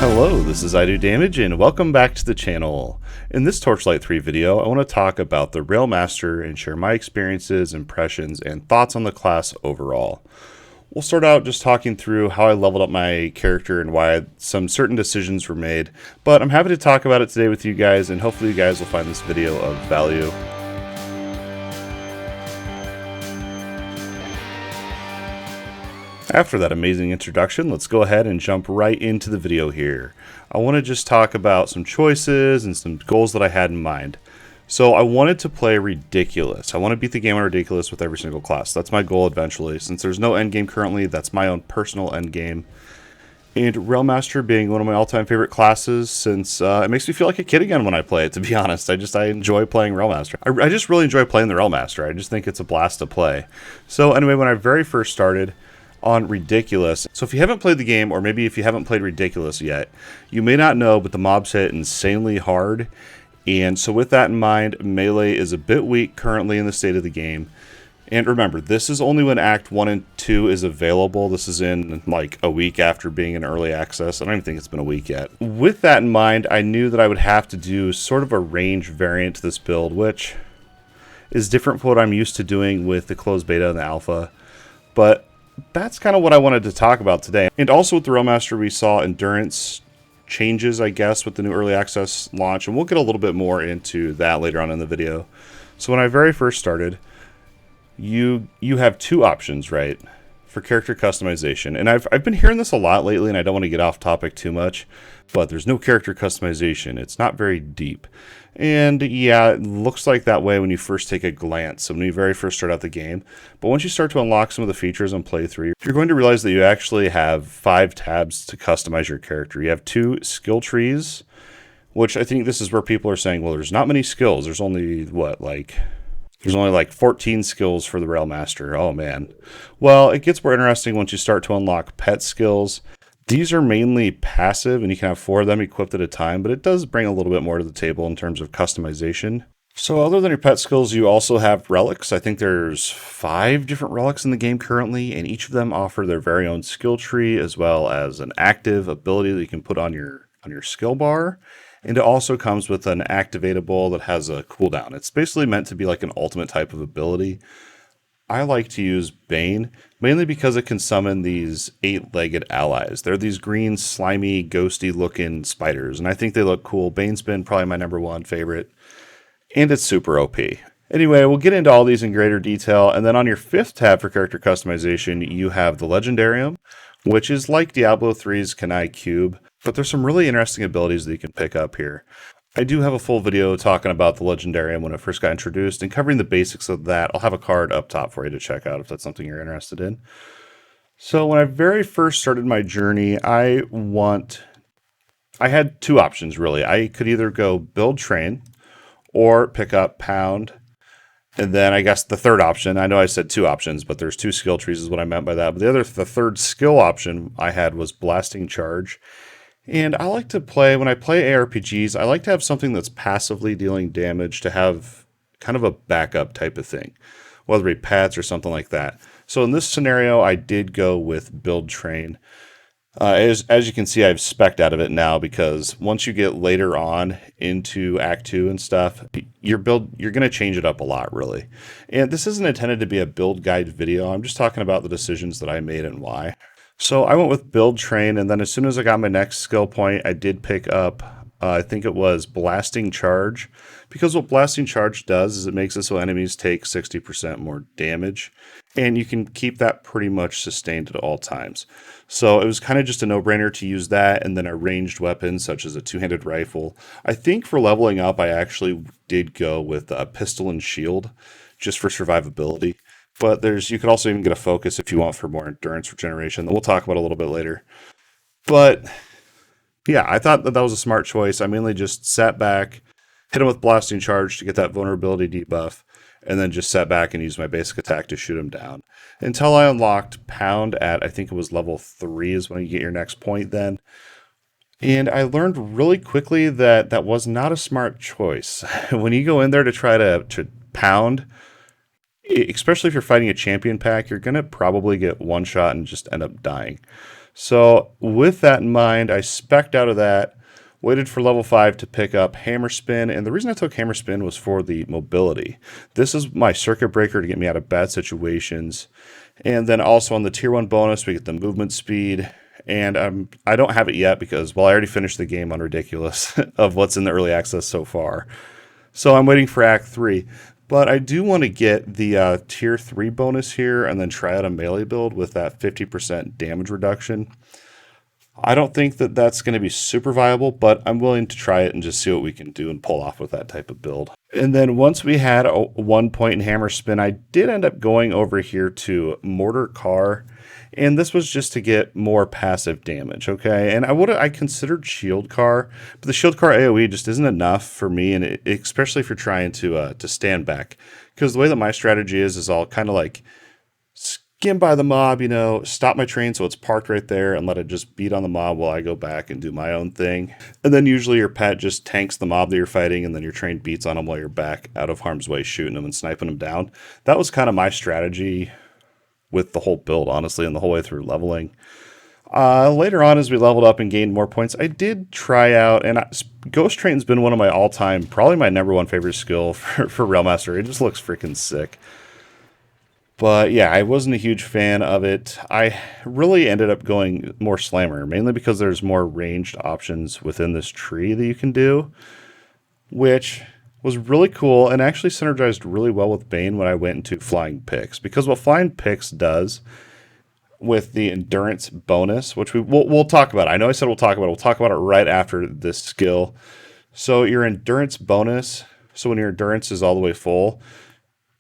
Hello, this is I Do Damage, and welcome back to the channel. In this Torchlight 3 video, I want to talk about the Railmaster and share my experiences, impressions, and thoughts on the class overall. We'll start out just talking through how I leveled up my character and why some certain decisions were made, but I'm happy to talk about it today with you guys, and hopefully you guys will find this video of value. After that amazing introduction, let's go ahead and jump right into the video here. I want to just talk about some choices and some goals that I had in mind. So I wanted to play Ridiculous. I want to beat the game on Ridiculous with every single class. That's my goal eventually. Since there's no endgame currently, that's my own personal endgame. And Railmaster being one of my all-time favorite classes, since it makes me feel like a kid again when I play it, to be honest. I enjoy playing Railmaster. I just really enjoy playing the Railmaster. I just think it's a blast to play. So anyway, when I very first started on Ridiculous. So if you haven't played the game, or maybe if you haven't played Ridiculous yet, you may not know, but the mobs hit insanely hard. And so with that in mind, melee is a bit weak currently in the state of the game. And remember, this is only when Act 1 and 2 is available. This is in like a week after being in early access. I don't even think it's been a week yet. With that in mind, I knew that I would have to do sort of a range variant to this build, which is different from what I'm used to doing with the closed beta and the alpha. But that's kind of what I wanted to talk about today. And also with the Railmaster, we saw endurance changes, I guess, with the new early access launch, and we'll get a little bit more into that later on in the video. So when I very first started, you have two options, right, for character customization. And I've been hearing this a lot lately, and I don't want to get off topic too much, but there's no character customization. It's not very deep. And yeah, it looks like that way when you first take a glance, so when you very first start out the game. But once you start to unlock some of the features on playthrough, you're going to realize that you actually have 5 tabs to customize your character. You have 2 skill trees, which I think this is where people are saying, well, there's not many skills. There's only, there's only like 14 skills for the Railmaster. Oh man. Well, it gets more interesting once you start to unlock pet skills. These are mainly passive, and you can have 4 of them equipped at a time, but it does bring a little bit more to the table in terms of customization. So other than your pet skills, you also have relics. I think there's 5 different relics in the game currently, and each of them offer their very own skill tree, as well as an active ability that you can put on your skill bar. And it also comes with an activatable that has a cooldown. It's basically meant to be like an ultimate type of ability. I like to use Bane, mainly because it can summon these 8-legged allies. They're these green, slimy, ghosty-looking spiders, and I think they look cool. Bane's been probably my #1 favorite, and it's super OP. Anyway, we'll get into all these in greater detail, and then on your 5th tab for character customization, you have the Legendarium, which is like Diablo 3's Kanai Cube, but there's some really interesting abilities that you can pick up here. I do have a full video talking about the Legendarium when it first got introduced and covering the basics of that. I'll have a card up top for you to check out if that's something you're interested in. So when I very first started my journey, I had 2 options really. I could either go build train or pick up pound. And then I guess the third option, I know I said 2 options, but there's 2 skill trees is what I meant by that. But the third skill option I had was blasting charge. And I like to play, when I play ARPGs, I like to have something that's passively dealing damage to have kind of a backup type of thing, whether it be pets or something like that. So in this scenario, I did go with build train. As you can see, I've spec'd out of it now because once you get later on into Act 2 and stuff, you're going to change it up a lot, really. And this isn't intended to be a build guide video. I'm just talking about the decisions that I made and why. So I went with build train, and then as soon as I got my next skill point, I did pick up, I think it was blasting charge, because what blasting charge does is it makes it so enemies take 60% more damage, and you can keep that pretty much sustained at all times. So it was kind of just a no-brainer to use that, and then a ranged weapon such as a 2-handed rifle. I think for leveling up, I actually did go with a pistol and shield, just for survivability. But you could also even get a focus if you want for more endurance regeneration that we'll talk about a little bit later. But yeah, I thought that was a smart choice. I mainly just sat back, hit him with blasting charge to get that vulnerability debuff, and then just sat back and used my basic attack to shoot him down. Until I unlocked pound at, I think it was level 3 is when you get your next point then. And I learned really quickly that that was not a smart choice. When you go in there to try to pound, especially if you're fighting a champion pack, you're going to probably get one shot and just end up dying. So with that in mind, I spec'd out of that, waited for level 5 to pick up Hammer Spin, and the reason I took Hammer Spin was for the mobility. This is my circuit breaker to get me out of bad situations. And then also on the tier 1 bonus, we get the movement speed. And I don't have it yet because, well, I already finished the game on Ridiculous of what's in the early access so far. So I'm waiting for Act 3. But I do want to get the tier 3 bonus here and then try out a melee build with that 50% damage reduction. I don't think that that's going to be super viable, but I'm willing to try it and just see what we can do and pull off with that type of build. And then once we had a 1 point in Hammer Spin, I did end up going over here to Mortar Car. And this was just to get more passive damage, okay? And I considered Shield Car, but the Shield Car AoE just isn't enough for me, and especially if you're trying to stand back. Because the way that my strategy is I'll kind of like skim by the mob, you know, stop my train so it's parked right there and let it just beat on the mob while I go back and do my own thing. And then usually your pet just tanks the mob that you're fighting, and then your train beats on them while you're back out of harm's way, shooting them and sniping them down. That was kind of my strategy with the whole build, honestly, and the whole way through leveling. Later on, as we leveled up and gained more points, I did try out, and Ghost Train's been one of my all-time, probably my #1 favorite skill for Railmaster. It just looks freaking sick. But yeah, I wasn't a huge fan of it. I really ended up going more Slammer, mainly because there's more ranged options within this tree that you can do, which was really cool and actually synergized really well with Bane when I went into Flying Picks. Because what Flying Picks does with the endurance bonus, which we'll talk about. I know I said we'll talk about it right after this skill. So your endurance bonus, so when your endurance is all the way full,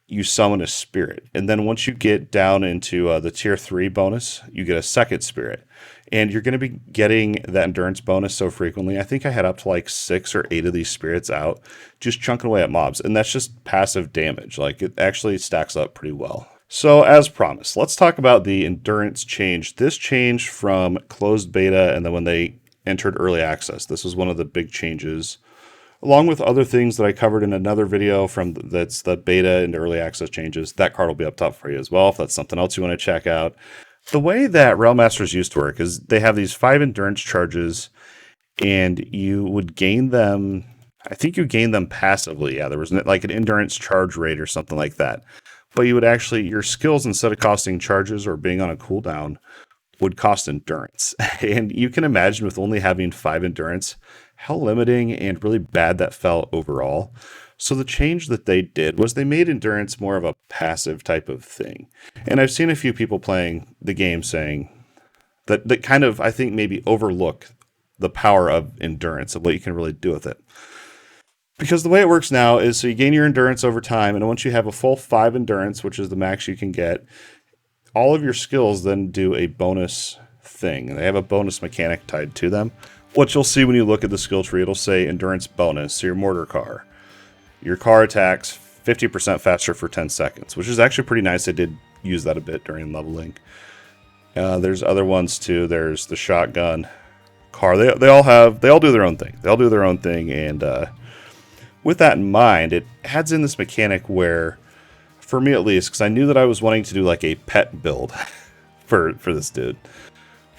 you summon a spirit. And then once you get down into the tier 3 bonus, you get a second spirit. And you're going to be getting that endurance bonus so frequently. I think I had up to like 6 or 8 of these spirits out, just chunking away at mobs. And that's just passive damage. Like, it actually stacks up pretty well. So as promised, let's talk about the endurance change. This changed from closed beta and then when they entered early access. This was one of the big changes, along with other things that I covered in another video that's the beta and early access changes. That card will be up top for you as well if that's something else you want to check out. The way that Railmasters used to work is they have these 5 endurance charges, and you would gain them. I think you gain them passively. Yeah, there was like an endurance charge rate or something like that. But you would actually, your skills, instead of costing charges or being on a cooldown, would cost endurance. And you can imagine with only having 5 endurance, how limiting and really bad that felt overall. So the change that they did was they made endurance more of a passive type of thing. And I've seen a few people playing the game saying that kind of, I think, maybe overlook the power of endurance and what you can really do with it. Because the way it works now is so you gain your endurance over time, and once you have a full 5 endurance, which is the max you can get, all of your skills then do a bonus thing. And they have a bonus mechanic tied to them. What you'll see when you look at the skill tree, it'll say endurance bonus, so your mortar car. Your car attacks 50% faster for 10 seconds, which is actually pretty nice. I did use that a bit during leveling. There's other ones too. There's the shotgun car. They all do their own thing. They all do their own thing, and with that in mind, it adds in this mechanic where, for me at least, because I knew that I was wanting to do like a pet build for this dude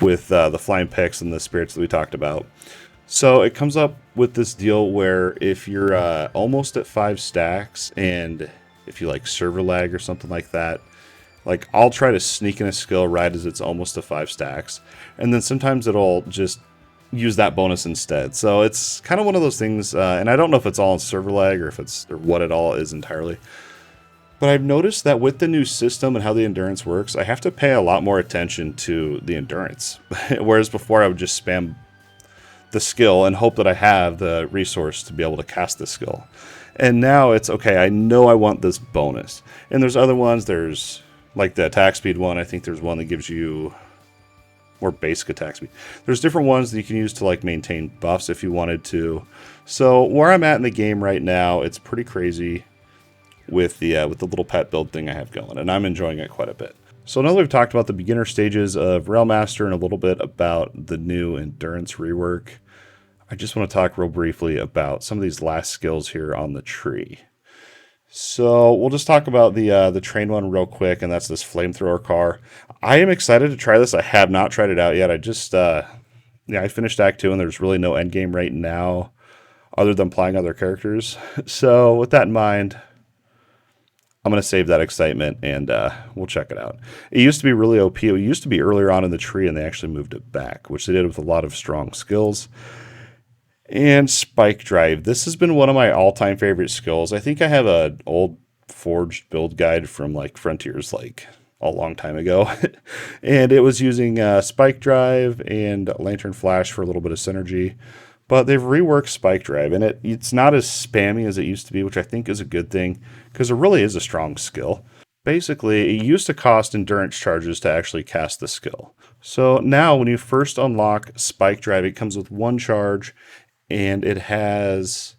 with the flying picks and the spirits that we talked about. So it comes up with this deal where if you're almost at 5 stacks, and if you like server lag or something like that, like I'll try to sneak in a skill right as it's almost to 5 stacks, and then sometimes it'll just use that bonus instead. So it's kind of one of those things, and I don't know if it's all in server lag or what it all is entirely. But I've noticed that with the new system and how the endurance works, I have to pay a lot more attention to the endurance. Whereas before I would just spam the skill and hope that I have the resource to be able to cast the skill. And now it's, okay, I know I want this bonus. And there's other ones, there's like the attack speed one, I think there's one that gives you more basic attack speed. There's different ones that you can use to like maintain buffs if you wanted to. So where I'm at in the game right now, it's pretty crazy with the little pet build thing I have going, and I'm enjoying it quite a bit. So now that we've talked about the beginner stages of Railmaster and a little bit about the new endurance rework, I just want to talk real briefly about some of these last skills here on the tree. So we'll just talk about the train one real quick, and that's this flamethrower car. I am excited to try this. I have not tried it out yet. I just yeah, I finished Act 2, and there's really no end game right now other than playing other characters. So with that in mind, I'm going to save that excitement, and we'll check it out. It used to be really OP. It used to be earlier on in the tree, and they actually moved it back, which they did with a lot of strong skills. And Spike Drive. This has been one of my all-time favorite skills. I think I have an old forged build guide from like Frontiers like a long time ago. And it was using Spike Drive and Lantern Flash for a little bit of synergy. But they've reworked Spike Drive, and it's not as spammy as it used to be, which I think is a good thing, because it really is a strong skill. Basically, it used to cost endurance charges to actually cast the skill. So now when you first unlock Spike Drive, it comes with one charge, and it has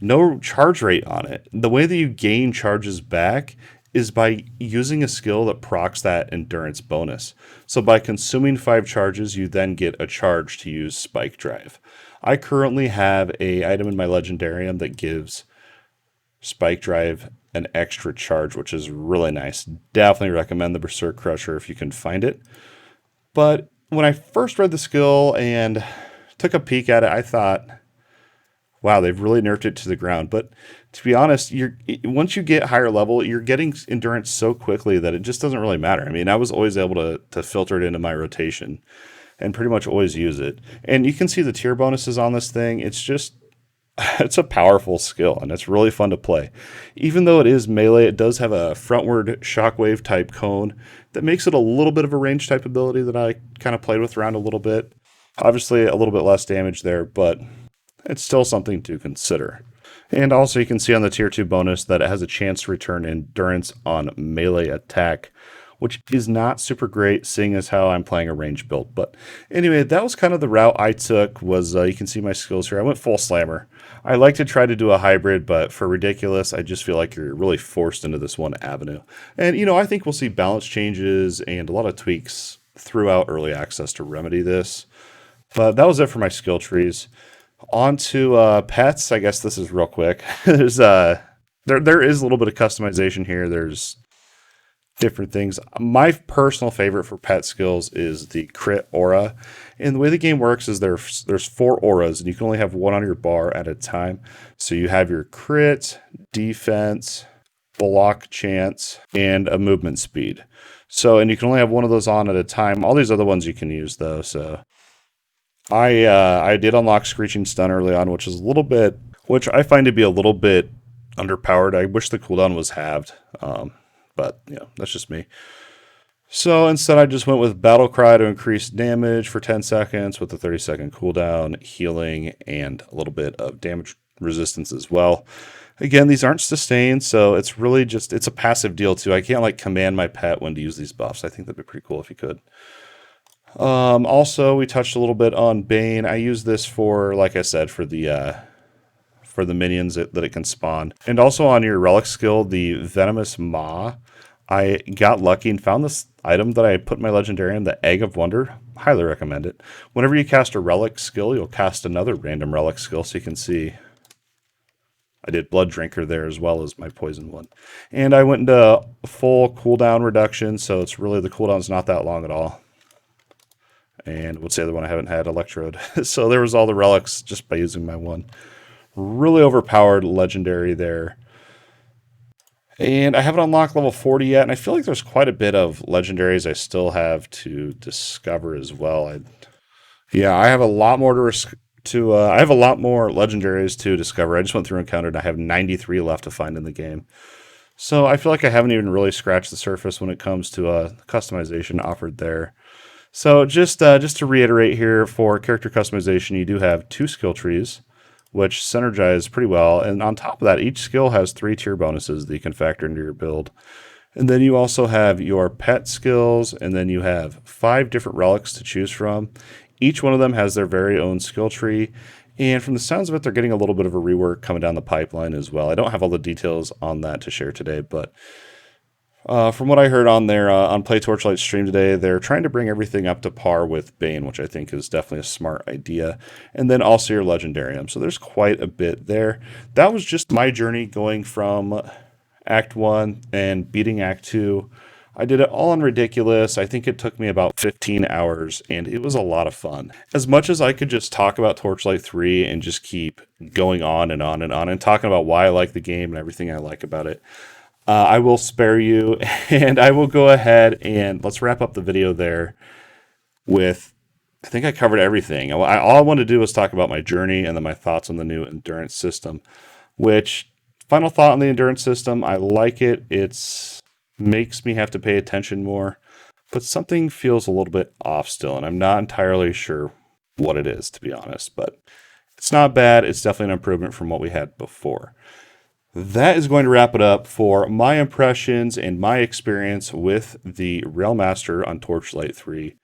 no charge rate on it. The way that you gain charges back is by using a skill that procs that endurance bonus. So by consuming 5 charges, you then get a charge to use Spike Drive. I currently have a item in my Legendarium that gives Spike Drive an extra charge, which is really nice. Definitely recommend the Berserk Crusher if you can find it. But when I first read the skill and took a peek at it, I thought, wow, they've really nerfed it to the ground. But to be honest, once you get higher level, you're getting endurance so quickly that it just doesn't really matter. I mean, I was always able to filter it into my rotation and pretty much always use it. And you can see the tier bonuses on this thing. It's just, it's a powerful skill, and it's really fun to play. Even though it is melee, it does have a frontward shockwave type cone that makes it a little bit of a range type ability that I kind of played with around a little bit. Obviously, a little bit less damage there, but it's still something to consider. And also, you can see on the Tier 2 bonus that it has a chance to return endurance on melee attack, which is not super great, seeing as how I'm playing a range build. But anyway, that was kind of the route I took. Was you can see my skills here. I went full slammer. I like to try to do a hybrid, but for ridiculous, I just feel like you're really forced into this one avenue. And, I think we'll see balance changes and a lot of tweaks throughout early access to remedy this. But that was it for my skill trees. On to pets. I guess this is real quick. There is a little bit of customization here. There's different things. My personal favorite for pet skills is the crit aura. And the way the game works is there's 4 auras, and you can only have one on your bar at a time. So you have your crit, defense, block chance, and a movement speed. So, and you can only have one of those on at a time. All these other ones you can use though. So I did unlock Screeching Stun early on, which I find to be a little bit underpowered. I wish the cooldown was halved, but that's just me. So instead, I just went with Battle Cry to increase damage for 10 seconds with a 30-second cooldown, healing, and a little bit of damage resistance as well. Again, these aren't sustained, so it's really just, it's a passive deal too. I can't command my pet when to use these buffs. I think that'd be pretty cool if you could. Also, we touched a little bit on Bane. I use this for, like I said, for the minions that it can spawn. And also on your Relic skill, the Venomous Maw, I got lucky and found this item that I put in my Legendarium, the Egg of Wonder. Highly recommend it. Whenever you cast a Relic skill, you'll cast another random Relic skill, so you can see I did Blood Drinker there as well as my Poison one. And I went into full cooldown reduction, so it's really, the cooldown's not that long at all. And what's the other one I haven't had? Electrode. So there was all the relics just by using my one. Really overpowered legendary there. And I haven't unlocked level 40 yet, and I feel like there's quite a bit of legendaries I still have to discover as well. I have a lot more I have a lot more legendaries to discover. I just went through and counted, and I have 93 left to find in the game. So I feel like I haven't even really scratched the surface when it comes to customization offered there. So just to reiterate here, for character customization, you do have 2 skill trees, which synergize pretty well. And on top of that, each skill has 3 tier bonuses that you can factor into your build. And then you also have your pet skills, and then you have 5 different relics to choose from. Each one of them has their very own skill tree. And from the sounds of it, they're getting a little bit of a rework coming down the pipeline as well. I don't have all the details on that to share today, but From what I heard on their on Play Torchlight stream today, they're trying to bring everything up to par with Bane, which I think is definitely a smart idea. And then also your Legendarium. So there's quite a bit there. That was just my journey going from Act 1 and beating Act 2. I did it all on Ridiculous. I think it took me about 15 hours, and it was a lot of fun. As much as I could just talk about Torchlight 3 and just keep going on and on and on and talking about why I like the game and everything I like about it, I will spare you, and I will go ahead and let's wrap up the video there with, I think I covered everything. All I wanted to do was talk about my journey and then my thoughts on the new endurance system, which, final thought on the endurance system, I like it. It's makes me have to pay attention more, but something feels a little bit off still, and I'm not entirely sure what it is, to be honest, but it's not bad. It's definitely an improvement from what we had before. That is going to wrap it up for my impressions and my experience with the Railmaster on Torchlight 3.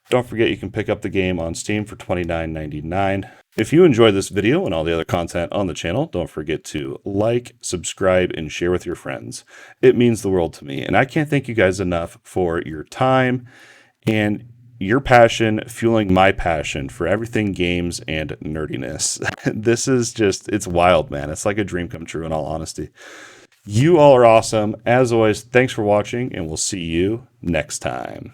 Don't forget you can pick up the game on Steam for $29.99. If you enjoyed this video and all the other content on the channel, don't forget to like, subscribe, and share with your friends. It means the world to me, and I can't thank you guys enough for your time and your passion fueling my passion for everything games and nerdiness. This is just, it's wild, man. It's like a dream come true in all honesty. You all are awesome. As always, thanks for watching, and we'll see you next time.